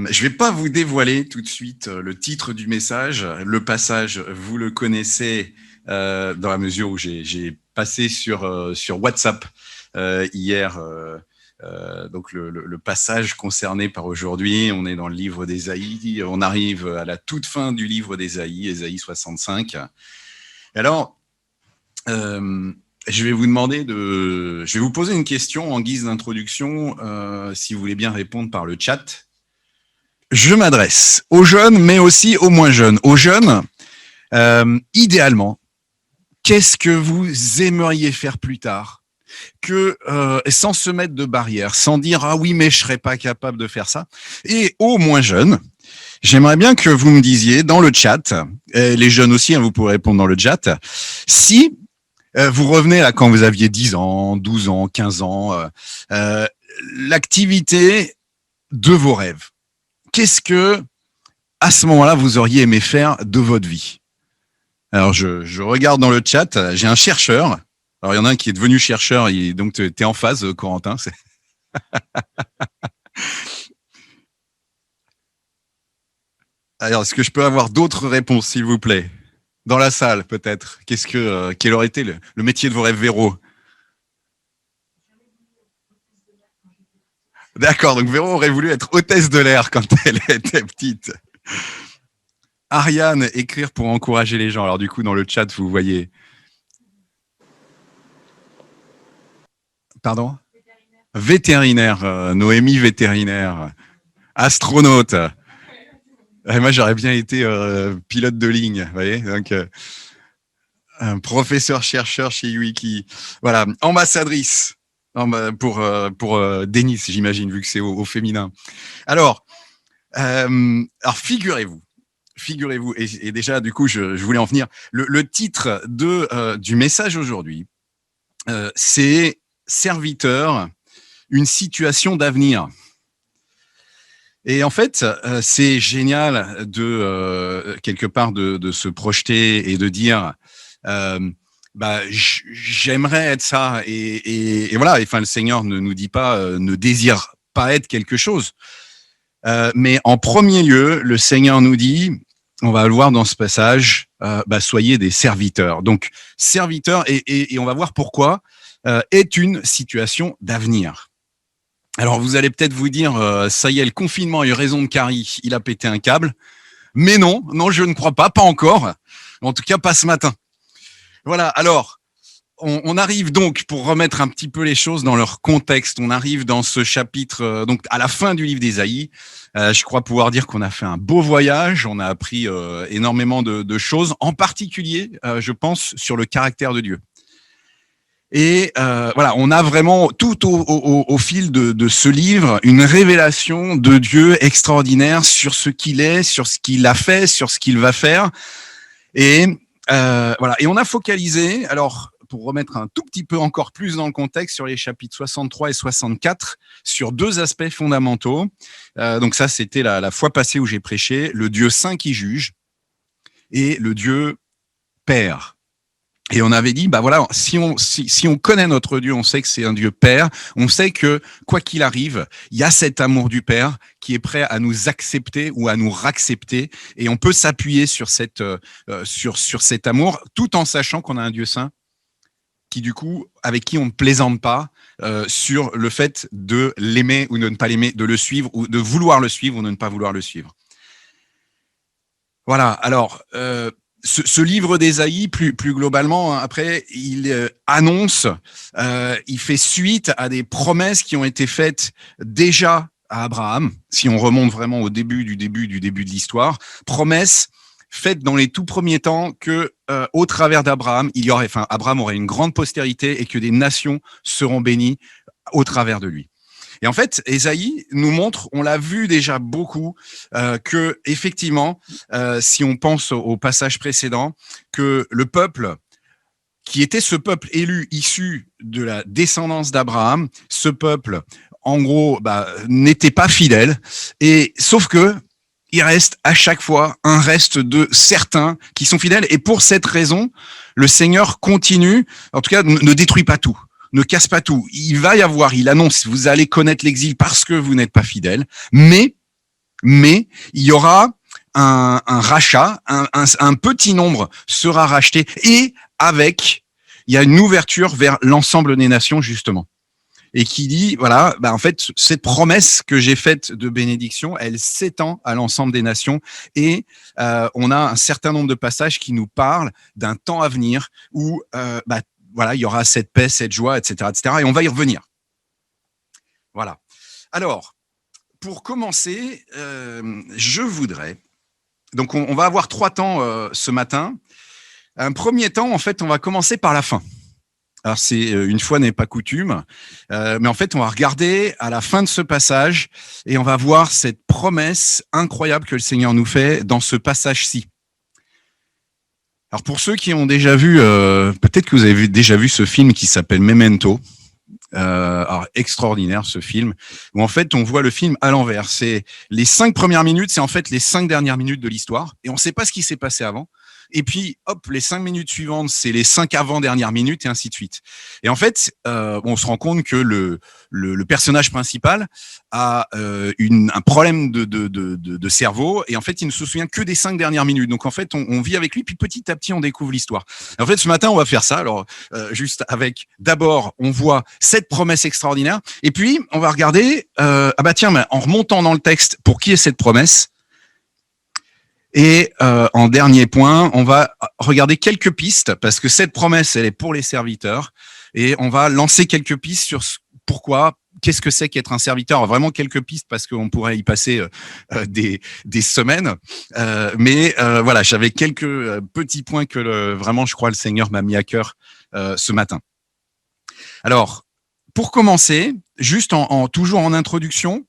Je vais pas vous dévoiler tout de suite le titre du message. Le passage, vous le connaissez dans la mesure où j'ai passé sur WhatsApp hier. Donc le passage concerné par aujourd'hui, on est dans le livre d'Ésaïe, on arrive à la toute fin du livre d'Ésaïe, Ésaïe 65. Alors, je vais vous poser une question en guise d'introduction, si vous voulez bien répondre par le chat. Je m'adresse aux jeunes, mais aussi aux moins jeunes. Aux jeunes, idéalement, qu'est-ce que vous aimeriez faire plus tard ? Que sans se mettre de barrière, sans dire ah oui mais je serais pas capable de faire ça. Et aux moins jeunes, j'aimerais bien que vous me disiez dans le chat, et les jeunes aussi, hein, vous pourrez répondre dans le chat, si vous revenez à quand vous aviez 10 ans, 12 ans, 15 ans, l'activité de vos rêves. Qu'est-ce que à ce moment-là vous auriez aimé faire de votre vie ? Alors je regarde dans le chat, j'ai un chercheur. Alors, il y en a un qui est devenu chercheur, donc tu es en phase, Corentin. Alors, est-ce que je peux avoir d'autres réponses, s'il vous plaît ? Dans la salle, peut-être. Quel aurait été le métier de vos rêves, Véro ? D'accord, donc Véro aurait voulu être hôtesse de l'air quand elle était petite. Ariane, écrire pour encourager les gens. Alors, du coup, dans le chat, vous voyez... Pardon ? Vétérinaire, Noémie vétérinaire, astronaute. Et moi, j'aurais bien été pilote de ligne, vous voyez. Donc, un professeur-chercheur chez Wiki. Voilà, ambassadrice pour Denis, j'imagine, vu que c'est au féminin. Alors figurez-vous, et déjà, du coup, je voulais en venir. Le titre du message aujourd'hui, c'est « Serviteur, une situation d'avenir ». Et en fait, c'est génial de quelque part de se projeter et de dire j'aimerais être ça et voilà. Enfin, le Seigneur ne nous dit pas ne désire pas être quelque chose, mais en premier lieu, le Seigneur nous dit, on va le voir dans ce passage, soyez des serviteurs. Donc serviteurs et on va voir pourquoi est une situation d'avenir. Alors, vous allez peut-être vous dire, ça y est, le confinement a eu raison de Carrie, il a pété un câble. Mais non, je ne crois pas encore. En tout cas, pas ce matin. Voilà, alors, on arrive donc, pour remettre un petit peu les choses dans leur contexte, on arrive dans ce chapitre, donc à la fin du livre d'Ésaïe. Je crois pouvoir dire qu'on a fait un beau voyage, on a appris énormément de choses, en particulier, je pense, sur le caractère de Dieu. Et voilà, on a vraiment tout au fil de ce livre une révélation de Dieu extraordinaire sur ce qu'il est, sur ce qu'il a fait, sur ce qu'il va faire. Et voilà, et on a focalisé, alors pour remettre un tout petit peu encore plus dans le contexte, sur les chapitres 63 et 64, sur deux aspects fondamentaux. Donc ça, c'était la fois passée où j'ai prêché, le Dieu saint qui juge et le Dieu Père. Et on avait dit, voilà, si on connaît notre Dieu, on sait que c'est un Dieu Père, on sait que, quoi qu'il arrive, il y a cet amour du Père qui est prêt à nous accepter ou à nous raccepter, et on peut s'appuyer sur cet amour, tout en sachant qu'on a un Dieu saint, qui du coup, avec qui on ne plaisante pas sur le fait de l'aimer ou de ne pas l'aimer, de le suivre ou de vouloir le suivre ou de ne pas vouloir le suivre. Voilà, alors... Ce livre d'Ésaïe, plus globalement, après, il annonce, il fait suite à des promesses qui ont été faites déjà à Abraham, si on remonte vraiment au début de l'histoire, promesses faites dans les tout premiers temps que, au travers d'Abraham, Abraham aurait une grande postérité et que des nations seront bénies au travers de lui. Et en fait, Ésaïe nous montre, on l'a vu déjà beaucoup, que effectivement, si on pense au passage précédent, que le peuple qui était ce peuple élu issu de la descendance d'Abraham, ce peuple, en gros, n'était pas fidèle. Et sauf que il reste à chaque fois un reste de certains qui sont fidèles. Et pour cette raison, le Seigneur continue, en tout cas, ne détruit pas tout. Ne casse pas tout. Il va y avoir, il annonce, vous allez connaître l'exil parce que vous n'êtes pas fidèles, mais mais il y aura un rachat, un petit nombre sera racheté, et il y a une ouverture vers l'ensemble des nations, justement. Et qui dit, voilà, en fait, cette promesse que j'ai faite de bénédiction, elle s'étend à l'ensemble des nations. Et on a un certain nombre de passages qui nous parlent d'un temps à venir où voilà, il y aura cette paix, cette joie, etc., etc. Et on va y revenir. Voilà. Alors, pour commencer, je voudrais... Donc, on va avoir 3 temps ce matin. Un premier temps, en fait, on va commencer par la fin. Alors, c'est une fois n'est pas coutume, mais en fait, on va regarder à la fin de ce passage et on va voir cette promesse incroyable que le Seigneur nous fait dans ce passage-ci. Alors, pour ceux qui ont déjà vu, peut-être que vous avez déjà vu ce film qui s'appelle Memento. Alors, extraordinaire ce film, où en fait, on voit le film à l'envers. C'est les 5 premières minutes, c'est en fait les 5 dernières minutes de l'histoire, et on ne sait pas ce qui s'est passé avant. Et puis, hop, les 5 minutes suivantes, c'est les 5 avant-dernières minutes, et ainsi de suite. Et en fait, on se rend compte que le personnage principal a un problème de cerveau, et en fait, il ne se souvient que des 5 dernières minutes. Donc, en fait, on vit avec lui, puis petit à petit, on découvre l'histoire. Et en fait, ce matin, on va faire ça. Alors, juste avec, d'abord, on voit cette promesse extraordinaire, et puis, on va regarder, en remontant dans le texte, pour qui est cette promesse? Et en dernier point, on va regarder quelques pistes, parce que cette promesse, elle est pour les serviteurs, et on va lancer quelques pistes sur pourquoi, qu'est-ce que c'est qu'être un serviteur. Alors, vraiment quelques pistes, parce qu'on pourrait y passer des semaines. Mais voilà, j'avais quelques petits points que vraiment, je crois, le Seigneur m'a mis à cœur ce matin. Alors, pour commencer, juste toujours en introduction,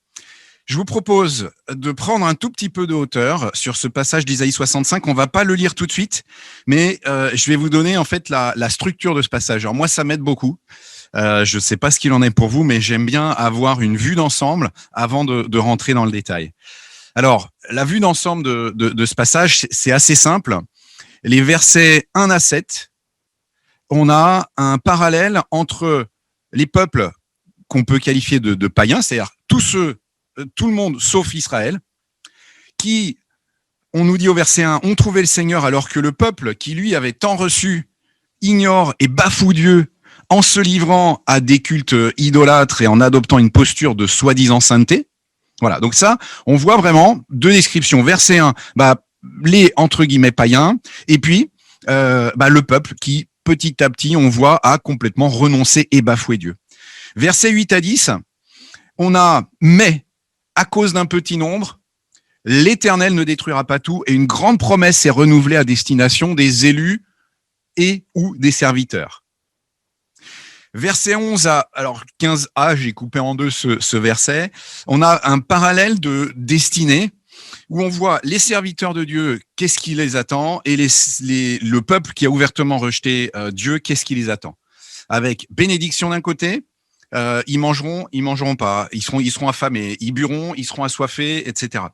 je vous propose de prendre un tout petit peu de hauteur sur ce passage d'Isaïe 65. On va pas le lire tout de suite, mais je vais vous donner en fait la structure de ce passage. Alors moi, ça m'aide beaucoup. Je ne sais pas ce qu'il en est pour vous, mais j'aime bien avoir une vue d'ensemble avant de rentrer dans le détail. Alors, la vue d'ensemble de ce passage, c'est assez simple. Les versets 1 à 7, on a un parallèle entre les peuples qu'on peut qualifier de païens, c'est-à-dire tout le monde sauf Israël, qui, on nous dit au verset 1, ont trouvé le Seigneur alors que le peuple qui lui avait tant reçu ignore et bafoue Dieu en se livrant à des cultes idolâtres et en adoptant une posture de soi-disant sainteté. Voilà, donc ça, on voit vraiment 2 descriptions. Verset 1, les entre guillemets païens, et puis le peuple qui, petit à petit, on voit, a complètement renoncé et bafoué Dieu. Versets 8 à 10, on a « mais » à cause d'un petit nombre, l'Éternel ne détruira pas tout, et une grande promesse est renouvelée à destination des élus et ou des serviteurs. Verset 11 à 15a, j'ai coupé en 2 ce verset, on a un parallèle de destinée où on voit les serviteurs de Dieu, qu'est-ce qui les attend, et le peuple qui a ouvertement rejeté Dieu, qu'est-ce qui les attend. Avec bénédiction d'un côté, ils mangeront pas, ils seront affamés, ils buront, ils seront assoiffés, etc.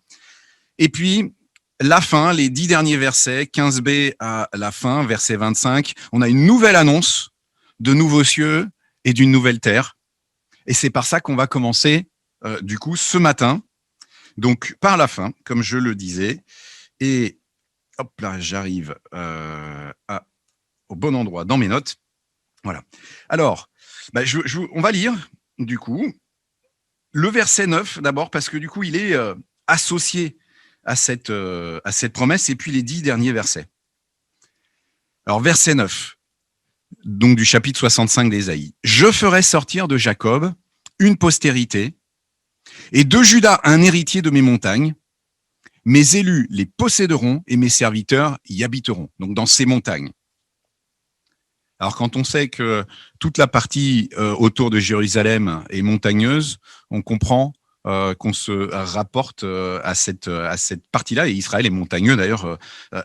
Et puis, la fin, les 10 derniers versets, 15b à la fin, verset 25, on a une nouvelle annonce de nouveaux cieux et d'une nouvelle terre. Et c'est par ça qu'on va commencer, du coup, ce matin, donc par la fin, comme je le disais. Et hop là, j'arrive au bon endroit dans mes notes. Voilà. Alors, on va lire, du coup, le verset 9 d'abord, parce que du coup, il est associé à cette promesse, et puis les 10 derniers versets. Alors, verset 9, donc du chapitre 65 d'Ésaïe. « Je ferai sortir de Jacob une postérité, et de Juda un héritier de mes montagnes. Mes élus les posséderont, et mes serviteurs y habiteront. » Donc, dans ces montagnes. Alors, quand on sait que toute la partie autour de Jérusalem est montagneuse, on comprend qu'on se rapporte à cette partie-là. Et Israël est montagneux, d'ailleurs,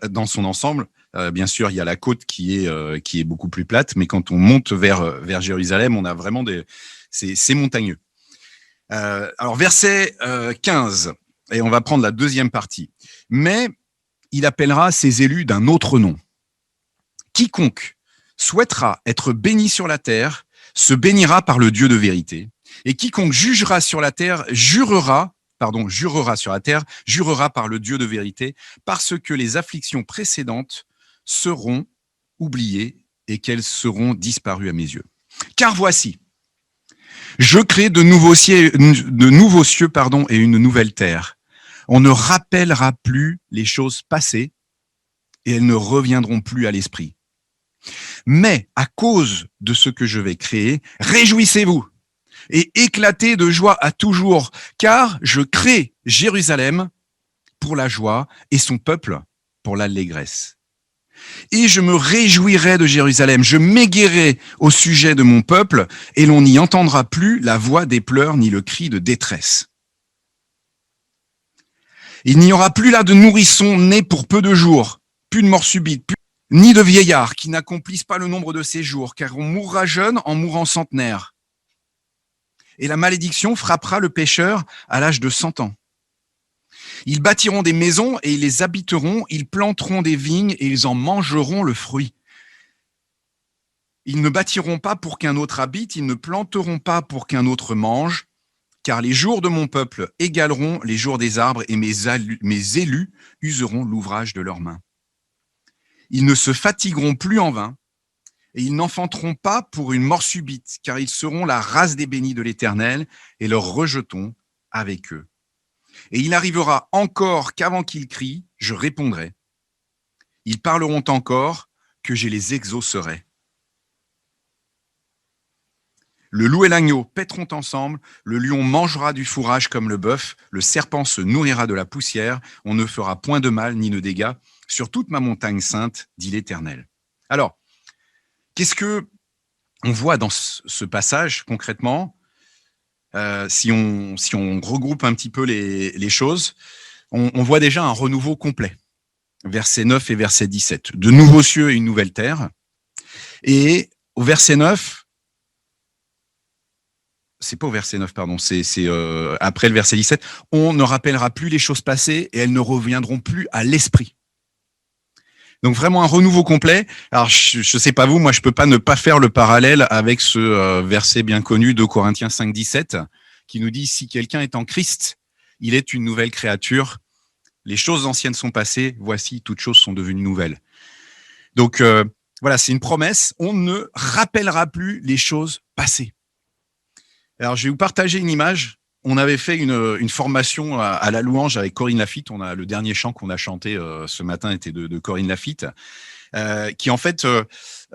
dans son ensemble. Bien sûr, il y a la côte qui est beaucoup plus plate, mais quand on monte vers Jérusalem, on a vraiment c'est montagneux. Alors, verset 15, et on va prendre la deuxième partie. « Mais il appellera ses élus d'un autre nom. Quiconque souhaitera être béni sur la terre, se bénira par le Dieu de vérité. Et quiconque jugera sur la terre, jurera jurera sur la terre, jurera par le Dieu de vérité, parce que les afflictions précédentes seront oubliées et qu'elles seront disparues à mes yeux. Car voici, je crée de nouveaux cieux, et une nouvelle terre. On ne rappellera plus les choses passées et elles ne reviendront plus à l'esprit. Mais à cause de ce que je vais créer, réjouissez-vous et éclatez de joie à toujours, car je crée Jérusalem pour la joie et son peuple pour l'allégresse. Et je me réjouirai de Jérusalem, je m'égayerai au sujet de mon peuple, et l'on n'y entendra plus la voix des pleurs ni le cri de détresse. Il n'y aura plus là de nourrissons nés pour peu de jours, plus de mort subite, ni de vieillards qui n'accomplissent pas le nombre de ses jours, car on mourra jeune en mourant centenaire. Et la malédiction frappera le pécheur à l'âge de 100 ans. Ils bâtiront des maisons et ils les habiteront, ils planteront des vignes et ils en mangeront le fruit. Ils ne bâtiront pas pour qu'un autre habite, ils ne planteront pas pour qu'un autre mange, car les jours de mon peuple égaleront les jours des arbres et mes élus useront l'ouvrage de leurs mains. Ils ne se fatigueront plus en vain, et ils n'enfanteront pas pour une mort subite, car ils seront la race des bénis de l'Éternel, et leurs rejetons avec eux. Et il arrivera encore qu'avant qu'ils crient, je répondrai. Ils parleront encore, que je les exaucerai. Le loup et l'agneau paîtront ensemble, le lion mangera du fourrage comme le bœuf, le serpent se nourrira de la poussière, on ne fera point de mal ni de dégâts sur toute ma montagne sainte, dit l'Éternel. Alors, qu'est-ce que on voit dans ce passage concrètement? Si on regroupe un petit peu les choses, on voit déjà un renouveau complet. Verset 9 et verset 17. De nouveaux cieux et une nouvelle terre. Et au verset 9, c'est pas au verset 9, pardon, c'est après le verset 17, on ne rappellera plus les choses passées et elles ne reviendront plus à l'esprit. Donc vraiment un renouveau complet. Alors je sais pas vous, moi je peux pas ne pas faire le parallèle avec ce verset bien connu de Corinthiens 5, 17, qui nous dit si quelqu'un est en Christ, il est une nouvelle créature. Les choses anciennes sont passées, voici toutes choses sont devenues nouvelles. Donc voilà, c'est une promesse. On ne rappellera plus les choses passées. Alors je vais vous partager une image. On avait fait une formation à la louange avec Corinne Lafitte. On a le dernier chant qu'on a chanté ce matin était de Corinne Lafitte, qui en fait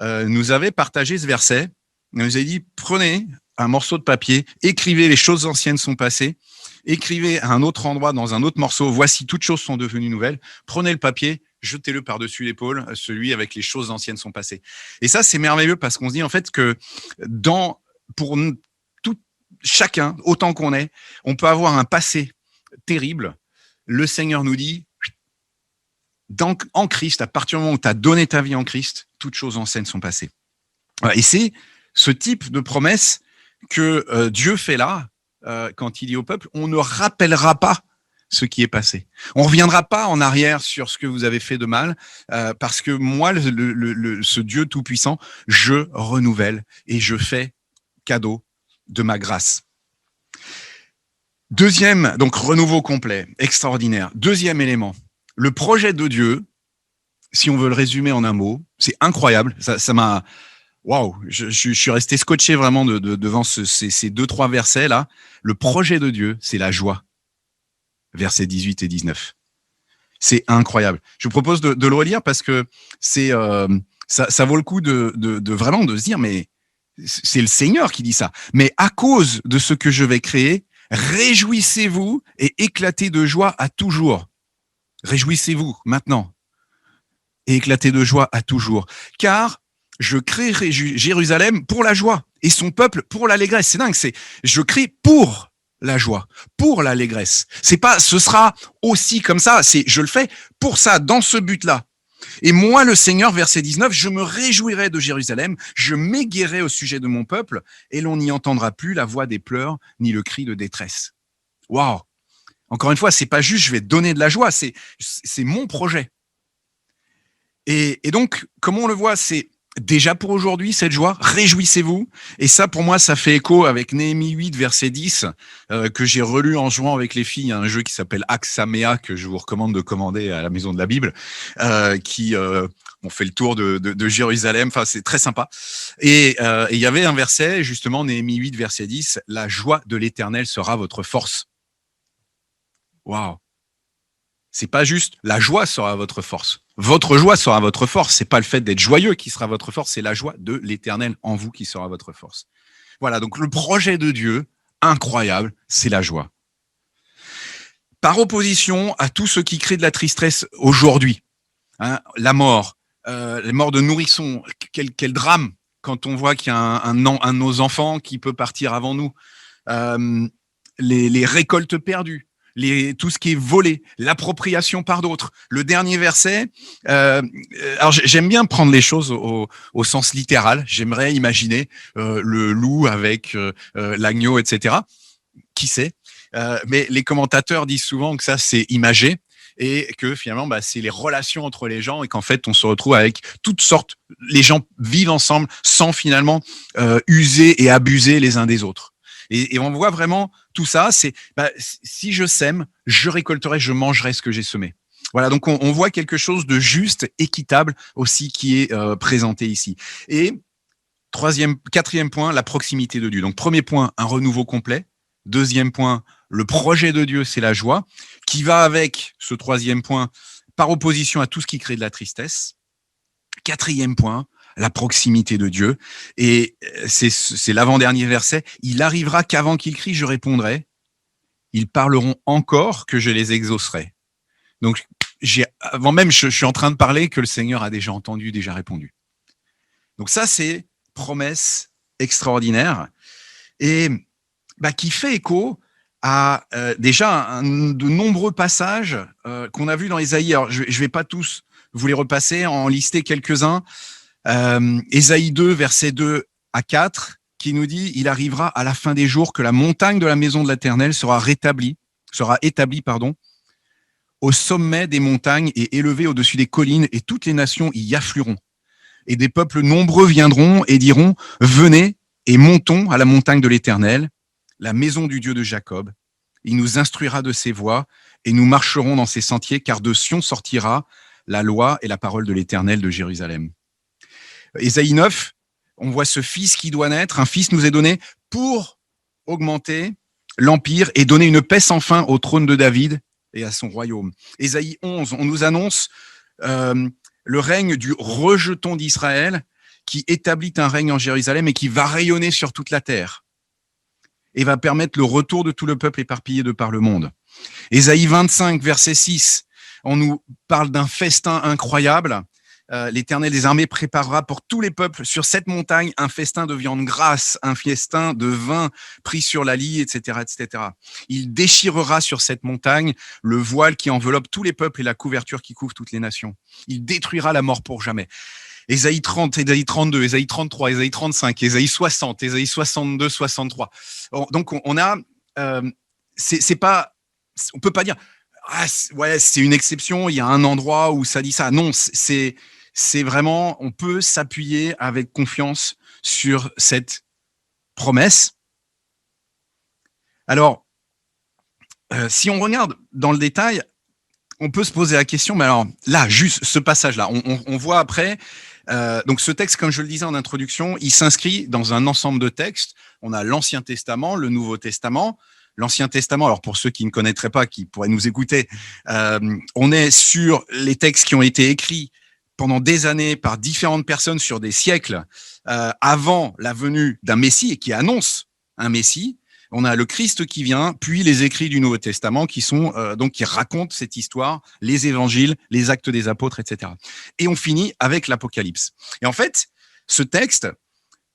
nous avait partagé ce verset. Elle nous a dit prenez un morceau de papier, écrivez les choses anciennes sont passées, écrivez à un autre endroit dans un autre morceau. Voici toutes choses sont devenues nouvelles. Prenez le papier, jetez-le par-dessus l'épaule, celui avec les choses anciennes sont passées. Et ça c'est merveilleux parce qu'on se dit en fait que pour chacun, autant qu'on est, on peut avoir un passé terrible. Le Seigneur nous dit, en Christ, à partir du moment où tu as donné ta vie en Christ, toutes choses anciennes sont passées. Et c'est ce type de promesse que Dieu fait là, quand il dit au peuple, on ne rappellera pas ce qui est passé. On ne reviendra pas en arrière sur ce que vous avez fait de mal, parce que moi, ce Dieu tout-puissant, je renouvelle et je fais cadeau de ma grâce. Deuxième, donc renouveau complet, extraordinaire. Deuxième élément, le projet de Dieu, si on veut le résumer en un mot, c'est incroyable. Ça m'a, waouh, je suis resté scotché vraiment devant ces deux, trois versets là. Le projet de Dieu, c'est la joie. Versets 18 et 19. C'est incroyable. Je vous propose de le relire parce que ça vaut le coup de vraiment de se dire, mais c'est le Seigneur qui dit ça. Mais à cause de ce que je vais créer, réjouissez-vous et éclatez de joie à toujours. Réjouissez-vous maintenant et éclatez de joie à toujours. Car je créerai Jérusalem pour la joie et son peuple pour l'allégresse. C'est dingue, je crée pour la joie, pour l'allégresse. C'est pas, ce sera aussi comme ça, je le fais pour ça, dans ce but-là. Et moi, le Seigneur, verset 19, je me réjouirai de Jérusalem, je m'égayerai au sujet de mon peuple, et l'on n'y entendra plus la voix des pleurs, ni le cri de détresse. Waouh! Encore une fois, c'est pas juste, je vais donner de la joie, c'est mon projet. Et donc, comment on le voit, c'est déjà pour aujourd'hui, cette joie, réjouissez-vous. Et ça, pour moi, ça fait écho avec Néhémie 8, verset 10, que j'ai relu en jouant avec les filles. Il y a un jeu qui s'appelle Axamea, que je vous recommande de commander à la Maison de la Bible, qui on fait le tour de Jérusalem. Enfin, c'est très sympa. Et il y avait un verset, justement, Néhémie 8, verset 10, la joie de l'Éternel sera votre force. Waouh! C'est pas juste la joie sera votre force. Votre joie sera votre force. C'est pas le fait d'être joyeux qui sera votre force, c'est la joie de l'Éternel en vous qui sera votre force. Voilà, donc le projet de Dieu, incroyable, c'est la joie. Par opposition à tout ce qui crée de la tristesse aujourd'hui, hein, la mort, les morts de nourrissons, quel drame quand on voit qu'il y a un de nos enfants qui peut partir avant nous, les récoltes perdues, tout ce qui est volé, l'appropriation par d'autres. Le dernier verset, alors j'aime bien prendre les choses au sens littéral. J'aimerais imaginer le loup avec l'agneau, etc. Qui sait? Mais les commentateurs disent souvent que ça, c'est imagé et que finalement, c'est les relations entre les gens et qu'en fait, on se retrouve avec toutes sortes. Les gens vivent ensemble sans finalement user et abuser les uns des autres. Et on voit vraiment tout ça. C'est si je sème, je récolterai, je mangerai ce que j'ai semé. Voilà, donc on voit quelque chose de juste, équitable aussi qui est présenté ici. Et quatrième point, la proximité de Dieu. Donc premier point, un renouveau complet. Deuxième point, le projet de Dieu, c'est la joie, qui va avec ce troisième point, par opposition à tout ce qui crée de la tristesse. Quatrième point, la proximité de Dieu. Et c'est l'avant-dernier verset. Il arrivera qu'avant qu'ils crient, je répondrai. Ils parleront encore que je les exaucerai. Donc, avant même, je suis en train de parler que le Seigneur a déjà entendu, déjà répondu. Donc ça, c'est promesse extraordinaire et qui fait écho à déjà de nombreux passages qu'on a vus dans Ésaïe. Alors, je vais pas tous vous les repasser, en lister quelques-uns. Ésaïe 2, versets 2 à 4, qui nous dit « Il arrivera à la fin des jours que la montagne de la maison de l'Éternel sera établie, au sommet des montagnes et élevée au-dessus des collines, et toutes les nations y afflueront. Et des peuples nombreux viendront et diront « Venez et montons à la montagne de l'Éternel, la maison du Dieu de Jacob. Il nous instruira de ses voies et nous marcherons dans ses sentiers, car de Sion sortira la loi et la parole de l'Éternel de Jérusalem. » Ésaïe 9, on voit ce fils qui doit naître. Un fils nous est donné pour augmenter l'empire et donner une paix sans fin au trône de David et à son royaume. Ésaïe 11, on nous annonce le règne du rejeton d'Israël qui établit un règne en Jérusalem et qui va rayonner sur toute la terre et va permettre le retour de tout le peuple éparpillé de par le monde. Ésaïe 25, verset 6, on nous parle d'un festin incroyable. L'Éternel des armées préparera pour tous les peuples sur cette montagne un festin de viande grasse, un festin de vin pris sur la lie, etc., etc. Il déchirera sur cette montagne le voile qui enveloppe tous les peuples et la couverture qui couvre toutes les nations. Il détruira la mort pour jamais. Ésaïe 30, Ésaïe 32, Ésaïe 33, Ésaïe 35, Ésaïe 60, Ésaïe 62, 63. Donc on a, c'est pas, on peut pas dire, ouais, c'est une exception. Il y a un endroit où ça dit ça. Non, c'est vraiment, on peut s'appuyer avec confiance sur cette promesse. Alors, si on regarde dans le détail, on peut se poser la question, mais alors là, juste ce passage-là, on voit après, donc ce texte, comme je le disais en introduction, il s'inscrit dans un ensemble de textes. On a l'Ancien Testament, le Nouveau Testament. L'Ancien Testament, alors pour ceux qui ne connaîtraient pas, qui pourraient nous écouter, on est sur les textes qui ont été écrits pendant des années par différentes personnes sur des siècles avant la venue d'un Messie et qui annoncent un Messie. On a le Christ qui vient, puis les écrits du Nouveau Testament qui sont donc qui racontent cette histoire, les évangiles, les actes des apôtres, etc. Et on finit avec l'Apocalypse. Et en fait, ce texte,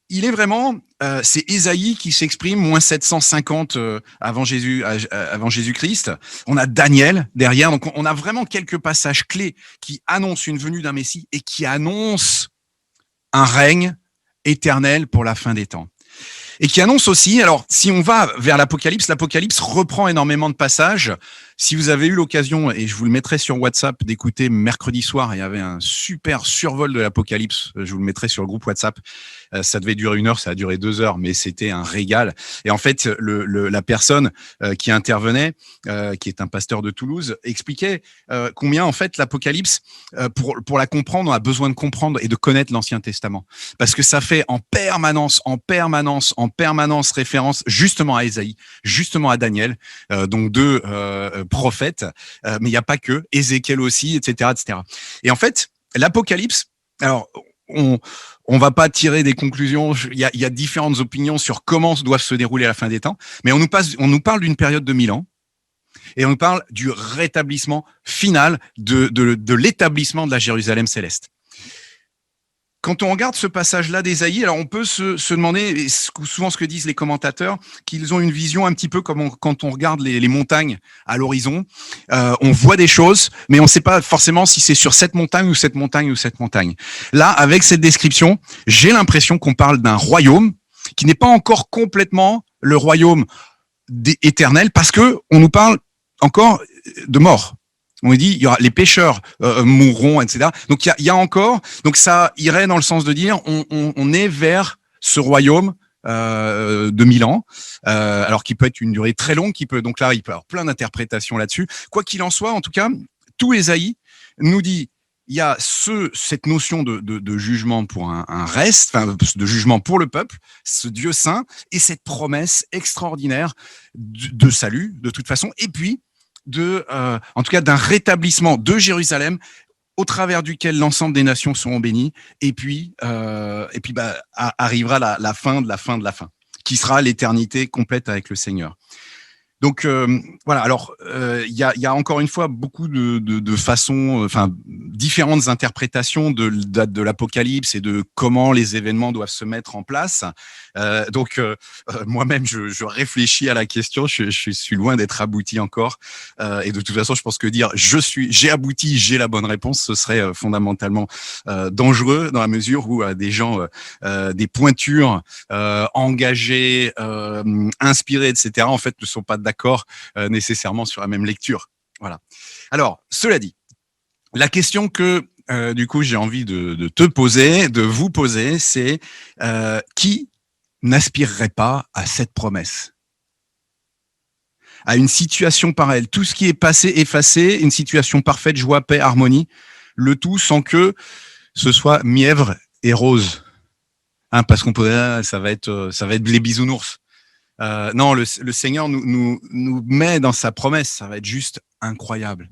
il est vraiment, c'est Ésaïe qui s'exprime, moins 750 avant Jésus-Christ. On a Daniel derrière, donc on a vraiment quelques passages clés qui annoncent une venue d'un Messie et qui annoncent un règne éternel pour la fin des temps. et qui annonce aussi, alors si on va vers l'Apocalypse, l'Apocalypse reprend énormément de passages. Si vous avez eu l'occasion, et je vous le mettrai sur WhatsApp, d'écouter mercredi soir, il y avait un super survol de l'Apocalypse, je vous le mettrai sur le groupe WhatsApp. Ça devait durer 1 heure, ça a duré 2 heures, mais c'était un régal. Et en fait, la personne qui intervenait, qui est un pasteur de Toulouse, expliquait combien en fait l'Apocalypse, pour la comprendre, on a besoin de comprendre et de connaître l'Ancien Testament, parce que ça fait en permanence référence justement à Ésaïe, justement à Daniel, donc deux prophètes, mais il n'y a pas que, Ézéchiel aussi, etc., etc. Et en fait, l'Apocalypse, alors on va pas tirer des conclusions. Il y a différentes opinions sur comment doivent se dérouler la fin des temps, mais on nous parle d'une période de 1000 ans et on nous parle du rétablissement final de l'établissement de la Jérusalem céleste. Quand on regarde ce passage-là d'Ésaïe, alors on peut se demander, et souvent ce que disent les commentateurs, qu'ils ont une vision un petit peu comme quand on regarde les montagnes à l'horizon. On voit des choses, mais on ne sait pas forcément si c'est sur cette montagne ou cette montagne ou cette montagne. Là, avec cette description, j'ai l'impression qu'on parle d'un royaume qui n'est pas encore complètement le royaume éternel, parce que on nous parle encore de mort. On dit il y aura les pécheurs mourront, etc. Donc il y a encore, donc ça irait dans le sens de dire on est vers ce royaume de 1000 ans, alors qui peut être une durée très longue, donc là il peut y avoir plein d'interprétations là-dessus. Quoi qu'il en soit, en tout cas, tout Ésaïe nous dit il y a cette notion de jugement pour un reste, enfin de jugement pour le peuple, ce Dieu saint, et cette promesse extraordinaire de salut de toute façon, et puis en tout cas d'un rétablissement de Jérusalem au travers duquel l'ensemble des nations seront bénies, et puis arrivera la fin de la fin de la fin, qui sera l'éternité complète avec le Seigneur. Donc voilà. Alors il y a encore une fois beaucoup de façons, enfin différentes interprétations de l'Apocalypse et de comment les événements doivent se mettre en place. Donc moi-même je réfléchis à la question. Je suis loin d'être abouti encore. Et de toute façon, je pense que dire j'ai abouti, j'ai la bonne réponse, ce serait fondamentalement dangereux, dans la mesure où des gens, des pointures engagés, inspirés, etc. en fait ne sont pas d'accord nécessairement sur la même lecture. Voilà. Alors, cela dit, la question que du coup j'ai envie de te poser, de vous poser, c'est qui n'aspirerait pas à cette promesse, à une situation pareille, tout ce qui est passé, effacé, une situation parfaite, joie, paix, harmonie, le tout sans que ce soit mièvre et rose, hein, parce qu'on pourrait, ça va être les bisounours. Non, le Seigneur nous met dans sa promesse, ça va être juste incroyable.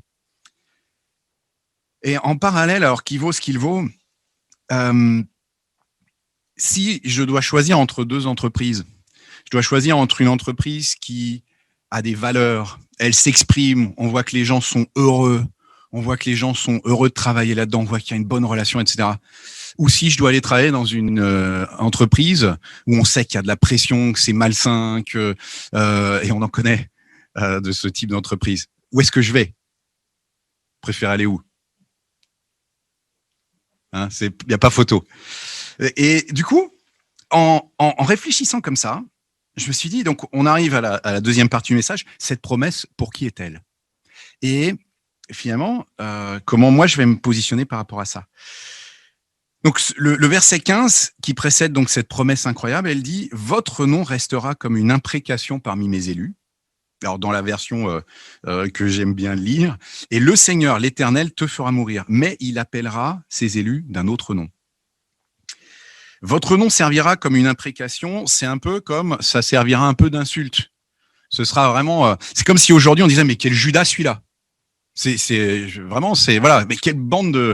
Et en parallèle, alors qu'il vaut ce qu'il vaut, si je dois choisir entre deux entreprises, je dois choisir entre une entreprise qui a des valeurs, elle s'exprime, on voit que les gens sont heureux, on voit que les gens sont heureux de travailler là-dedans, on voit qu'il y a une bonne relation, etc. Ou si je dois aller travailler dans une entreprise où on sait qu'il y a de la pression, que c'est malsain, et on en connaît de ce type d'entreprise. Où est-ce que je vais? Je préfère aller où? Hein, il n'y a pas photo. Et du coup, en réfléchissant comme ça, je me suis dit, donc on arrive à la deuxième partie du message, cette promesse, pour qui est-elle? Et finalement, comment moi je vais me positionner par rapport à ça? Donc le verset 15 qui précède donc cette promesse incroyable, elle dit « Votre nom restera comme une imprécation parmi mes élus ». Alors dans la version que j'aime bien lire, « Et le Seigneur, l'Éternel, te fera mourir, mais il appellera ses élus d'un autre nom ». Votre nom servira comme une imprécation, c'est un peu comme ça servira un peu d'insulte. Ce sera vraiment, c'est comme si aujourd'hui on disait « Mais quel Judas celui-là » voilà, mais quelle bande de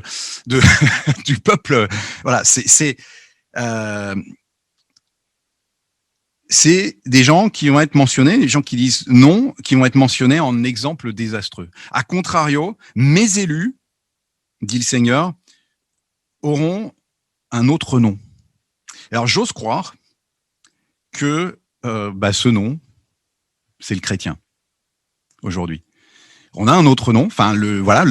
du peuple, voilà, c'est des gens qui vont être mentionnés, des gens qui disent non, qui vont être mentionnés en exemple désastreux. A contrario, mes élus, dit le Seigneur, auront un autre nom. Alors j'ose croire que ce nom, c'est le chrétien aujourd'hui. On a un autre nom. Enfin, la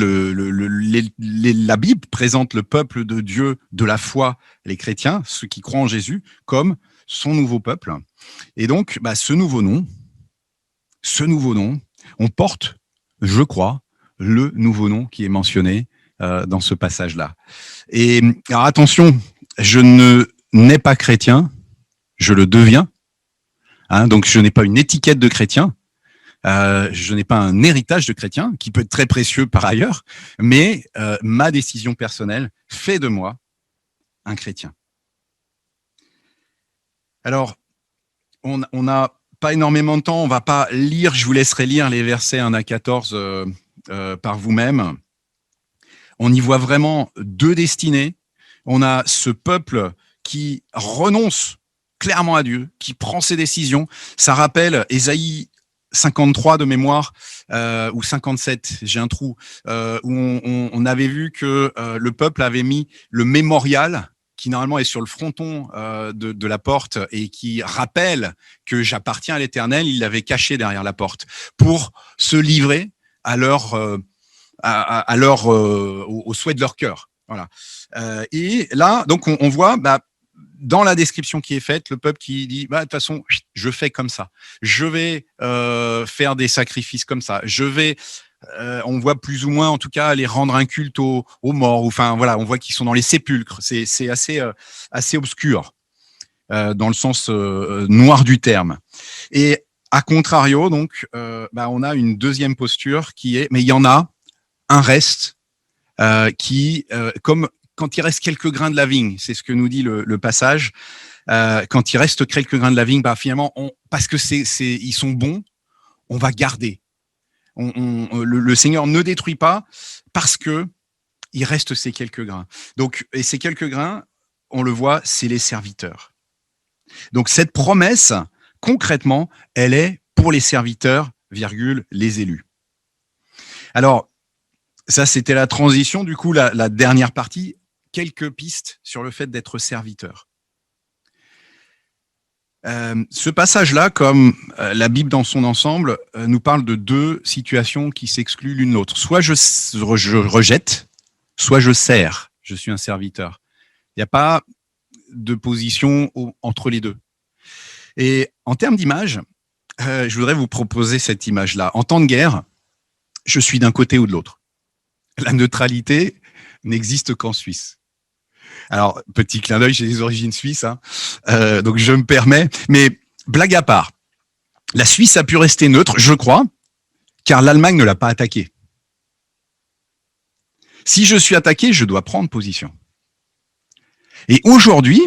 Bible présente le peuple de Dieu de la foi, les chrétiens, ceux qui croient en Jésus, comme son nouveau peuple. Et donc, ce nouveau nom, on porte, je crois, le nouveau nom qui est mentionné dans ce passage-là. Et alors attention, je ne n'ai pas chrétien, je le deviens. Hein, donc je n'ai pas une étiquette de chrétien, je n'ai pas un héritage de chrétien qui peut être très précieux par ailleurs, mais ma décision personnelle fait de moi un chrétien. Alors, on n'a pas énormément de temps, on ne va pas lire, je vous laisserai lire les versets 1 à 14 par vous-même. On y voit vraiment deux destinées. On a ce peuple qui renonce clairement à Dieu, qui prend ses décisions. Ça rappelle Ésaïe 53 de mémoire, ou 57, j'ai un trou, où on avait vu que le peuple avait mis le mémorial qui normalement est sur le fronton de la porte et qui rappelle que j'appartiens à l'Éternel, il l'avait caché derrière la porte pour se livrer à leur au souhait de leur cœur. Voilà. Et là, donc, on voit, dans la description qui est faite, le peuple qui dit, de toute façon, je fais comme ça. Je vais faire des sacrifices comme ça. Je vais, on voit plus ou moins, en tout cas, aller rendre un culte aux morts. Enfin, voilà, on voit qu'ils sont dans les sépulcres. C'est assez obscur dans le sens noir du terme. Et à contrario, donc, on a une deuxième posture qui est, mais il y en a un reste qui, comme quand il reste quelques grains de la vigne, c'est ce que nous dit le passage, quand il reste quelques grains de la vigne, finalement, parce que ils sont bons, on va garder. Le Seigneur ne détruit pas parce que il reste ces quelques grains. Donc, et ces quelques grains, on le voit, c'est les serviteurs. Donc cette promesse, concrètement, elle est pour les serviteurs, les élus. Alors, ça, c'était la transition. Du coup, la dernière partie, quelques pistes sur le fait d'être serviteur. Ce passage-là, comme la Bible dans son ensemble, nous parle de deux situations qui s'excluent l'une l'autre. Soit je rejette, soit je sers. Je suis un serviteur. Il n'y a pas de position entre les deux. Et en termes d'image, je voudrais vous proposer cette image-là. En temps de guerre, je suis d'un côté ou de l'autre. La neutralité n'existe qu'en Suisse. Alors, petit clin d'œil, j'ai des origines suisses, hein. Donc je me permets. Mais blague à part, la Suisse a pu rester neutre, je crois, car l'Allemagne ne l'a pas attaqué. Si je suis attaqué, je dois prendre position. Et aujourd'hui,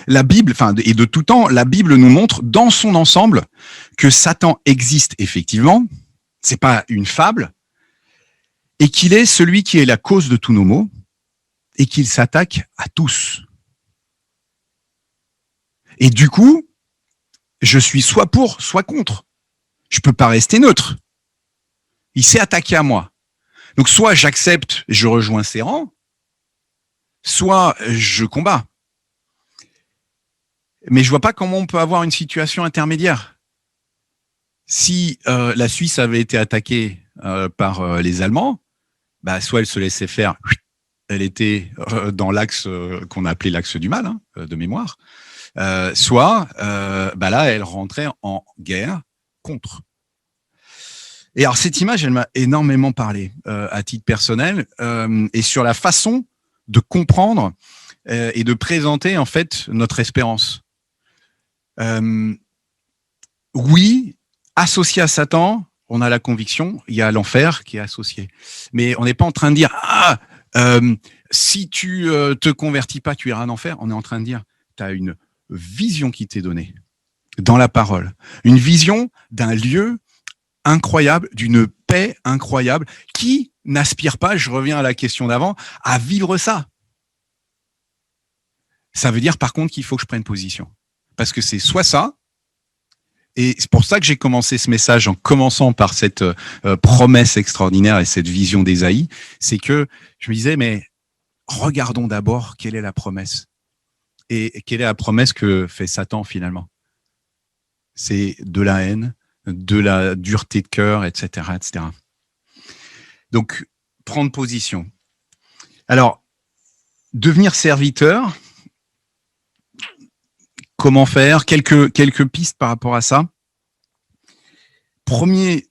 la Bible, et de tout temps, la Bible nous montre dans son ensemble que Satan existe effectivement. C'est pas une fable. Et qu'il est celui qui est la cause de tous nos maux, et qu'il s'attaque à tous. Et du coup, je suis soit pour, soit contre. Je peux pas rester neutre. Il s'est attaqué à moi. Donc soit j'accepte, je rejoins ses rangs, soit je combats. Mais je vois pas comment on peut avoir une situation intermédiaire. Si la Suisse avait été attaquée par les Allemands, soit elle se laissait faire, elle était dans l'axe qu'on a appelé l'axe du mal, hein, de mémoire, soit là, elle rentrait en guerre contre. Et alors cette image, elle m'a énormément parlé à titre personnel et sur la façon de comprendre et de présenter en fait notre espérance. Oui, associé à Satan, on a la conviction, il y a l'enfer qui est associé. Mais on n'est pas en train de dire si tu te convertis pas, tu iras en enfer. On est en train de dire tu as une vision qui t'est donnée dans la parole, une vision d'un lieu incroyable, d'une paix incroyable, qui n'aspire pas, je reviens à la question d'avant, à vivre ça. Ça veut dire par contre qu'il faut que je prenne position. Parce que c'est soit ça, et c'est pour ça que j'ai commencé ce message en commençant par cette promesse extraordinaire et cette vision d'Ésaïe, c'est que je me disais, mais regardons d'abord quelle est la promesse. Et quelle est la promesse que fait Satan finalement? C'est de la haine, de la dureté de cœur, etc., etc. Donc, prendre position. Alors, devenir serviteur, comment faire, quelques pistes par rapport à ça. Premier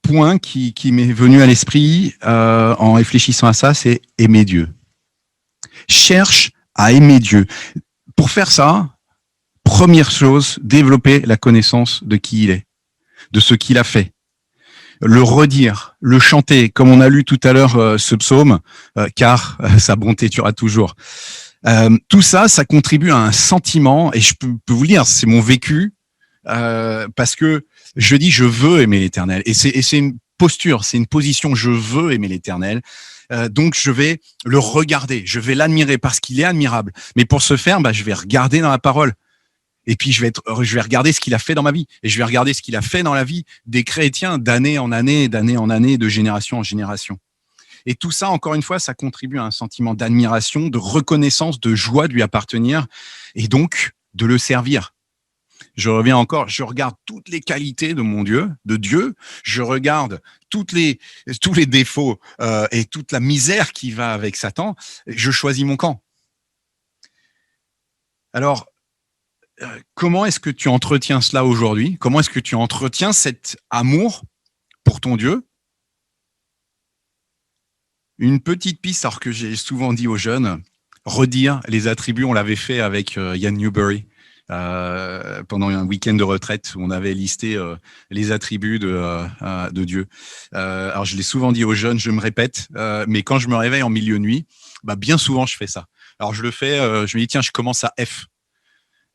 point qui m'est venu à l'esprit en réfléchissant à ça, c'est aimer Dieu. Cherche à aimer Dieu. Pour faire ça, première chose, développer la connaissance de qui il est, de ce qu'il a fait. Le redire, le chanter, comme on a lu tout à l'heure ce psaume, car sa bonté tuera toujours. Tout ça, ça contribue à un sentiment, et je peux vous le dire, c'est mon vécu, parce que je dis je veux aimer l'Éternel, et c'est une posture, c'est une position, je veux aimer l'Éternel. Donc je vais le regarder, je vais l'admirer parce qu'il est admirable. Mais pour ce faire, je vais regarder dans la parole. Et puis je vais regarder ce qu'il a fait dans ma vie, et je vais regarder ce qu'il a fait dans la vie des chrétiens d'année en année, de génération en génération. Et tout ça, encore une fois, ça contribue à un sentiment d'admiration, de reconnaissance, de joie de lui appartenir, et donc de le servir. Je reviens encore, je regarde toutes les qualités de mon Dieu, de Dieu, je regarde tous les défauts et toute la misère qui va avec Satan, je choisis mon camp. Alors, comment est-ce que tu entretiens cela aujourd'hui? Comment est-ce que tu entretiens cet amour pour ton Dieu? Une petite piste, alors que j'ai souvent dit aux jeunes, redire les attributs. On l'avait fait avec Ian Newbury pendant un week-end de retraite où on avait listé les attributs de Dieu. Alors je l'ai souvent dit aux jeunes, je me répète, mais quand je me réveille en milieu de nuit, bien souvent je fais ça. Alors je le fais, je me dis tiens, je commence à F.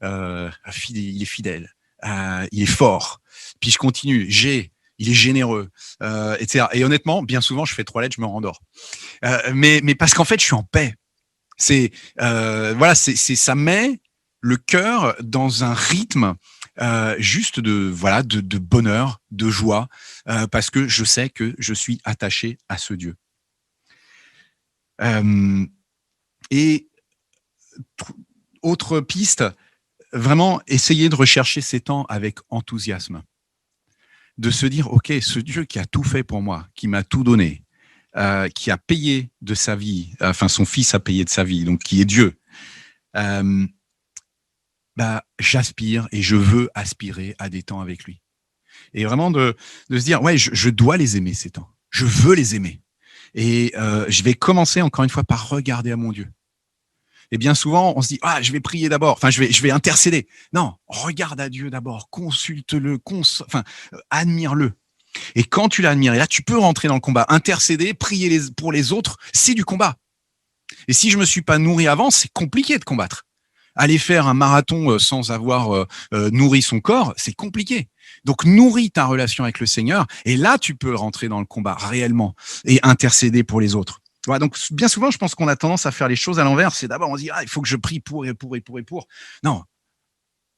Il est fidèle, il est fort. Puis je continue, G, il est généreux, etc. Et honnêtement, bien souvent, je fais 3 lettres, je me rendors. Mais parce qu'en fait, je suis en paix. Ça met le cœur dans un rythme juste de bonheur, de joie, parce que je sais que je suis attaché à ce Dieu. Et autre piste, vraiment essayer de rechercher ces temps avec enthousiasme. De se dire, OK, ce Dieu qui a tout fait pour moi, qui m'a tout donné, qui a payé de sa vie, enfin son fils a payé de sa vie, donc qui est Dieu, j'aspire et je veux aspirer à des temps avec lui. Et vraiment de se dire, ouais, je dois les aimer ces temps, je veux les aimer. Et je vais commencer encore une fois par regarder à mon Dieu. Et bien souvent, on se dit, je vais prier d'abord, enfin, je vais intercéder. Non, regarde à Dieu d'abord, consulte-le, admire-le. Et quand tu l'admires, là, tu peux rentrer dans le combat. Intercéder, prier pour les autres, c'est du combat. Et si je me suis pas nourri avant, c'est compliqué de combattre. Aller faire un marathon sans avoir nourri son corps, c'est compliqué. Donc, nourris ta relation avec le Seigneur, et là, tu peux rentrer dans le combat réellement et intercéder pour les autres. Voilà, donc, bien souvent, je pense qu'on a tendance à faire les choses à l'envers. C'est d'abord, on se dit, il faut que je prie pour. Non,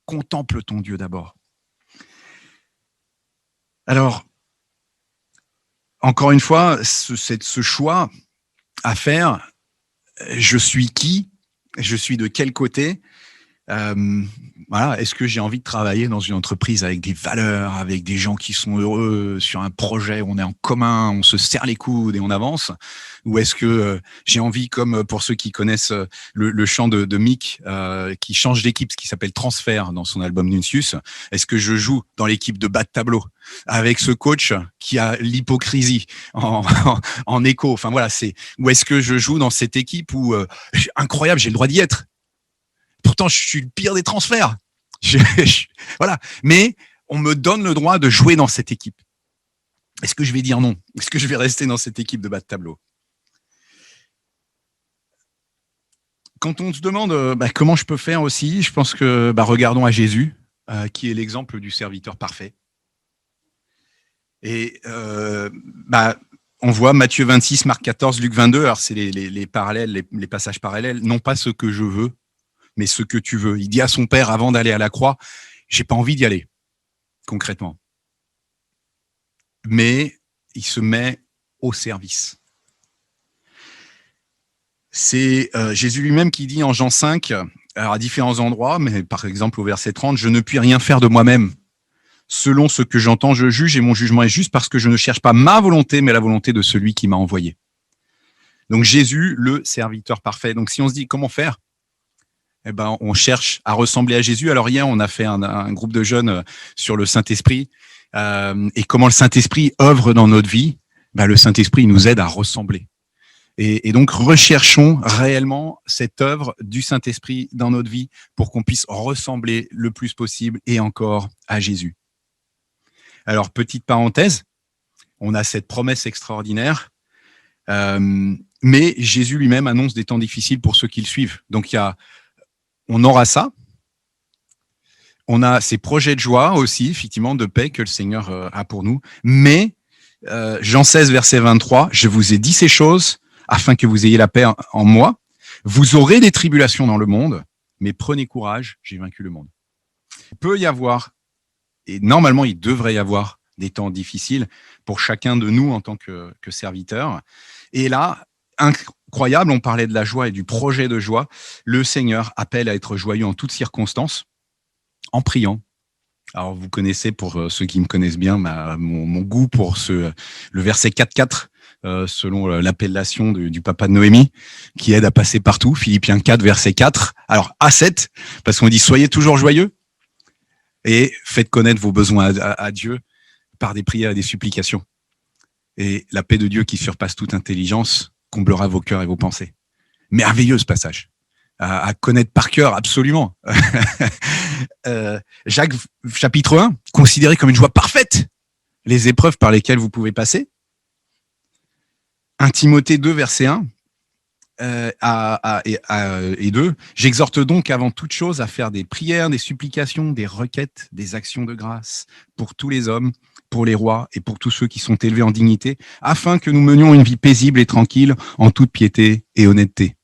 contemple ton Dieu d'abord. Alors, encore une fois, ce choix à faire, je suis qui? Je suis de quel côté? Est-ce que j'ai envie de travailler dans une entreprise avec des valeurs, avec des gens qui sont heureux, sur un projet où on est en commun, on se serre les coudes et on avance? Ou est-ce que j'ai envie, comme pour ceux qui connaissent le chant de Mick, qui change d'équipe, ce qui s'appelle Transfert dans son album Nuncius, est-ce que je joue dans l'équipe de bas de tableau avec ce coach qui a l'hypocrisie en écho? Enfin voilà, ou est-ce que je joue dans cette équipe où incroyable, j'ai le droit d'y être? Pourtant, je suis le pire des transferts. Voilà. Mais on me donne le droit de jouer dans cette équipe. Est-ce que je vais dire non? Est-ce que je vais rester dans cette équipe de bas de tableau? Quand on se demande comment je peux faire aussi, je pense que regardons à Jésus, qui est l'exemple du serviteur parfait. Et on voit Matthieu 26, Marc 14, Luc 22. Alors, c'est les parallèles, les passages parallèles. Non pas ce que je veux, mais ce que tu veux. Il dit à son père avant d'aller à la croix, j'ai pas envie d'y aller, concrètement. Mais il se met au service. C'est Jésus lui-même qui dit en Jean 5, alors à différents endroits, mais par exemple au verset 30, je ne puis rien faire de moi-même. Selon ce que j'entends, je juge et mon jugement est juste parce que je ne cherche pas ma volonté, mais la volonté de celui qui m'a envoyé. Donc Jésus, le serviteur parfait. Donc si on se dit comment faire? eh ben, on cherche à ressembler à Jésus. Alors hier, on a fait un groupe de jeunes sur le Saint-Esprit et comment le Saint-Esprit œuvre dans notre vie. Ben, le Saint-Esprit nous aide à ressembler. Et donc, recherchons réellement cette œuvre du Saint-Esprit dans notre vie pour qu'on puisse ressembler le plus possible et encore à Jésus. Alors, petite parenthèse, on a cette promesse extraordinaire, mais Jésus lui-même annonce des temps difficiles pour ceux qui le suivent. Donc, on aura ça. On a ces projets de joie aussi, effectivement, de paix que le Seigneur a pour nous. Mais, Jean 16, verset 23, je vous ai dit ces choses afin que vous ayez la paix en moi. Vous aurez des tribulations dans le monde, mais prenez courage, j'ai vaincu le monde. Il peut y avoir, et normalement il devrait y avoir, des temps difficiles pour chacun de nous en tant que serviteurs. Et là, incroyable, on parlait de la joie et du projet de joie. Le Seigneur appelle à être joyeux en toutes circonstances, en priant. Alors vous connaissez, pour ceux qui me connaissent bien, mon goût pour le verset 4.4, selon l'appellation du papa de Noémie, qui aide à passer partout, Philippiens 4, verset 4. Alors, A7, parce qu'on dit « Soyez toujours joyeux et faites connaître vos besoins à Dieu par des prières et des supplications. Et la paix de Dieu qui surpasse toute intelligence comblera vos cœurs et vos pensées. » Merveilleux ce passage, à connaître par cœur, absolument. Jacques, chapitre 1, considérez comme une joie parfaite les épreuves par lesquelles vous pouvez passer. 1 Timothée 2, verset 1 et 2. J'exhorte donc avant toute chose à faire des prières, des supplications, des requêtes, des actions de grâce pour tous les hommes, pour les rois et pour tous ceux qui sont élevés en dignité, afin que nous menions une vie paisible et tranquille en toute piété et honnêteté.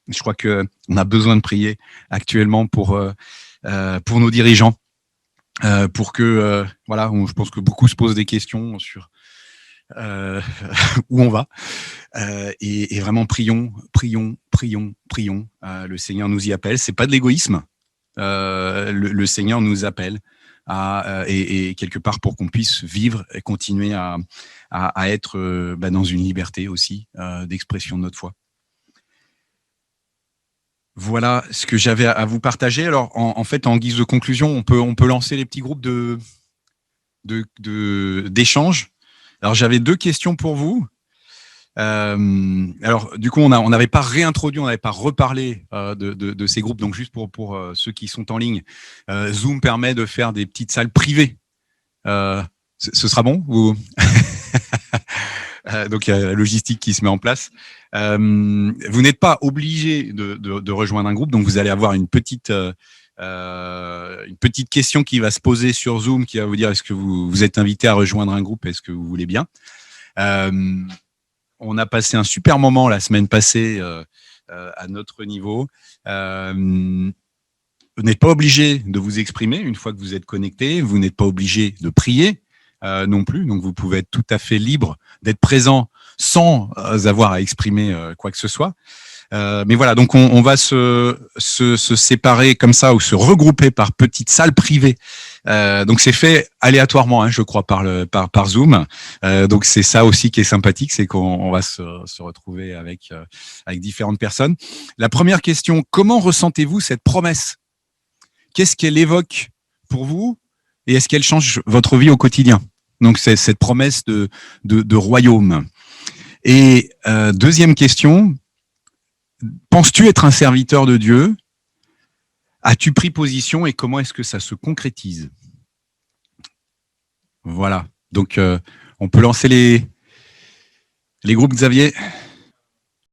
Je crois qu'on a besoin de prier actuellement pour nos dirigeants, pour que, voilà, je pense que beaucoup se posent des questions sur où on va, et vraiment prions. Le Seigneur nous y appelle. C'est pas de l'égoïsme. Le Seigneur nous appelle et quelque part pour qu'on puisse vivre et continuer à être dans une liberté aussi d'expression de notre foi. Voilà ce que j'avais à vous partager. Alors, en fait, en guise de conclusion, on peut lancer les petits groupes d'échange. Alors, j'avais 2 questions pour vous. Alors, du coup, on n'avait pas réintroduit, on n'avait pas reparlé de ces groupes. Donc, juste pour ceux qui sont en ligne, Zoom permet de faire des petites salles privées. Ce sera bon ou donc, il y a la logistique qui se met en place. Vous n'êtes pas obligé de rejoindre un groupe, donc vous allez avoir une petite question qui va se poser sur Zoom, qui va vous dire est-ce que vous êtes invité à rejoindre un groupe, est-ce que vous voulez bien. On a passé un super moment la semaine passée à notre niveau. Vous n'êtes pas obligé de vous exprimer une fois que vous êtes connecté, vous n'êtes pas obligé de prier non plus, donc vous pouvez être tout à fait libre d'être présent sans avoir à exprimer quoi que ce soit. Mais voilà, donc on va se séparer comme ça ou se regrouper par petites salles privées. Donc c'est fait aléatoirement, je crois, par Zoom. Donc c'est ça aussi qui est sympathique, c'est qu'on va se retrouver avec différentes personnes. La première question, comment ressentez-vous cette promesse ? Qu'est-ce qu'elle évoque pour vous et est-ce qu'elle change votre vie au quotidien ? Donc c'est cette promesse de royaume. Et deuxième question, penses-tu être un serviteur de Dieu ? As-tu pris position et comment est-ce que ça se concrétise ? Voilà. Donc, on peut lancer les groupes, Xavier ?